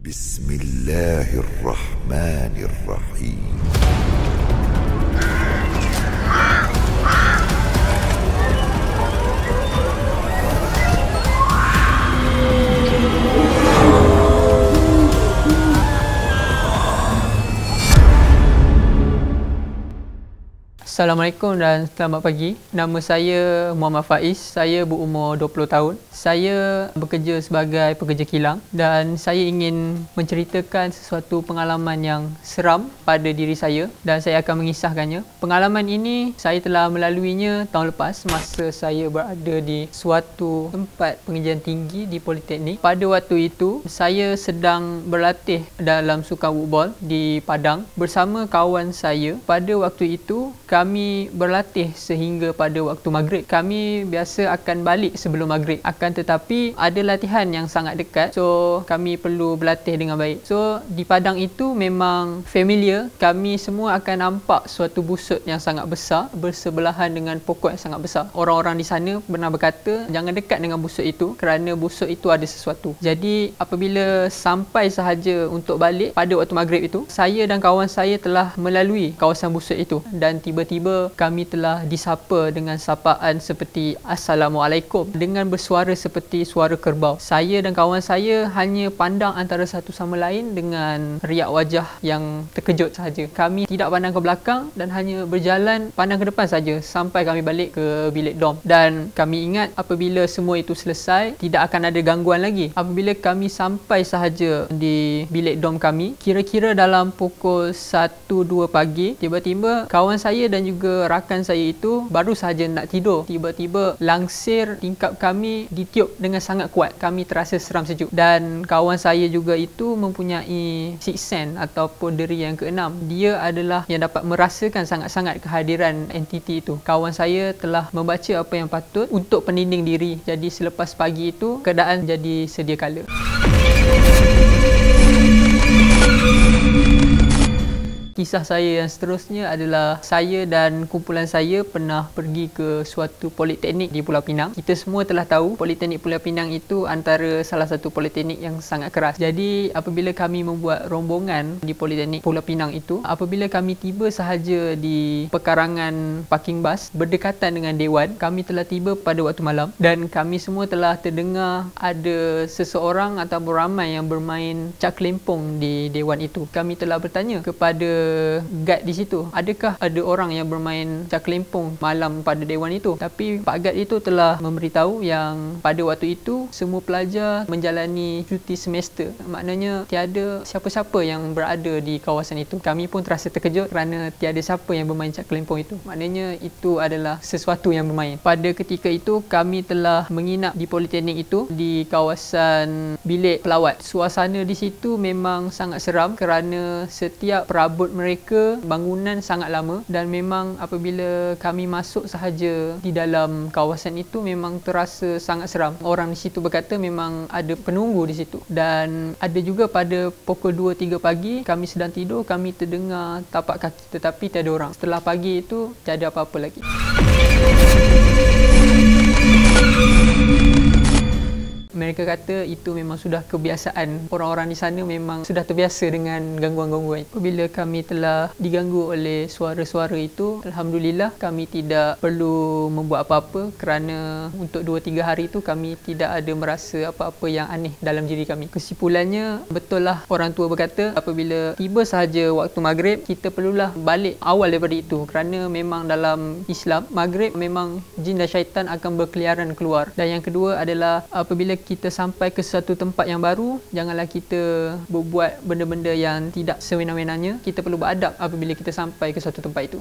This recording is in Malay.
Bismillahirrahmanirrahim. Assalamualaikum dan selamat pagi. Nama saya Muhammad Faiz. Saya berumur 20 tahun. Saya bekerja sebagai pekerja kilang dan saya ingin menceritakan sesuatu pengalaman yang seram pada diri saya dan saya akan mengisahkannya. Pengalaman ini saya telah melaluinya tahun lepas masa saya berada di suatu tempat pengajian tinggi di Politeknik. Pada waktu itu, saya sedang berlatih dalam sukan woodball di Padang bersama kawan saya. Pada waktu itu, kami berlatih sehingga pada waktu maghrib. Kami biasa akan balik sebelum maghrib. Akan tetapi ada latihan yang sangat dekat, so kami perlu berlatih dengan baik. So di padang itu memang familiar. Kami semua akan nampak suatu busut yang sangat besar bersebelahan dengan pokok yang sangat besar. Orang-orang di sana pernah berkata jangan dekat dengan busut itu kerana busut itu ada sesuatu. Jadi apabila sampai sahaja untuk balik pada waktu maghrib itu, saya dan kawan saya telah melalui kawasan busut itu dan tiba-tiba kami telah disapa dengan sapaan seperti Assalamualaikum dengan bersuara seperti suara kerbau. Saya dan kawan saya hanya pandang antara satu sama lain dengan riak wajah yang terkejut sahaja. Kami tidak pandang ke belakang dan hanya berjalan pandang ke depan saja sampai kami balik ke bilik dom. Dan kami ingat apabila semua itu selesai, tidak akan ada gangguan lagi. Apabila kami sampai sahaja di bilik dom kami, kira-kira dalam pukul 1-2 pagi, tiba-tiba kawan saya dan juga rakan saya itu baru sahaja nak tidur. Tiba-tiba langsir tingkap kami ditiup dengan sangat kuat. Kami terasa seram sejuk. Dan kawan saya juga itu mempunyai sixth sense ataupun deri yang keenam. Dia adalah yang dapat merasakan sangat-sangat kehadiran entiti itu. Kawan saya telah membaca apa yang patut untuk peninding diri. Jadi selepas pagi itu, keadaan jadi sedia kala. Kisah saya yang seterusnya adalah saya dan kumpulan saya pernah pergi ke suatu politeknik di Pulau Pinang. Kita semua telah tahu Politeknik Pulau Pinang itu antara salah satu politeknik yang sangat keras. Jadi apabila kami membuat rombongan di Politeknik Pulau Pinang itu, apabila kami tiba sahaja di pekarangan parking bas berdekatan dengan Dewan, kami telah tiba pada waktu malam dan kami semua telah terdengar ada seseorang atau ramai yang bermain cak kelempong di Dewan itu. Kami telah bertanya kepada guard di situ, adakah ada orang yang bermain cak kelempong malam pada Dewan itu? Tapi Pak Guard itu telah memberitahu yang pada waktu itu semua pelajar menjalani cuti semester. Maknanya tiada siapa-siapa yang berada di kawasan itu. Kami pun terasa terkejut kerana tiada siapa yang bermain cak kelempong itu. Maknanya itu adalah sesuatu yang bermain. Pada ketika itu kami telah menginap di politeknik itu di kawasan bilik pelawat. Suasana di situ memang sangat seram kerana setiap perabot mereka bangunan sangat lama dan memang apabila kami masuk sahaja di dalam kawasan itu memang terasa sangat seram. Orang di situ berkata memang ada penunggu di situ. Dan ada juga pada pukul 2-3 pagi kami sedang tidur, kami terdengar tapak kaki tetapi tiada orang. Setelah pagi itu tiada apa-apa lagi. Mereka kata itu memang sudah kebiasaan. Orang-orang di sana memang sudah terbiasa dengan gangguan-gangguan. Apabila kami telah diganggu oleh suara-suara itu, alhamdulillah kami tidak perlu membuat apa-apa kerana untuk 2-3 hari itu kami tidak ada merasa apa-apa yang aneh dalam diri kami. Kesimpulannya, betul lah orang tua berkata apabila tiba sahaja waktu maghrib, kita perlulah balik awal daripada itu kerana memang dalam Islam, maghrib memang jin dan syaitan akan berkeliaran keluar. Dan yang kedua adalah apabila kita sampai ke satu tempat yang baru, janganlah kita berbuat benda-benda yang tidak sewenang-wenangnya. Kita perlu beradab apabila kita sampai ke satu tempat itu.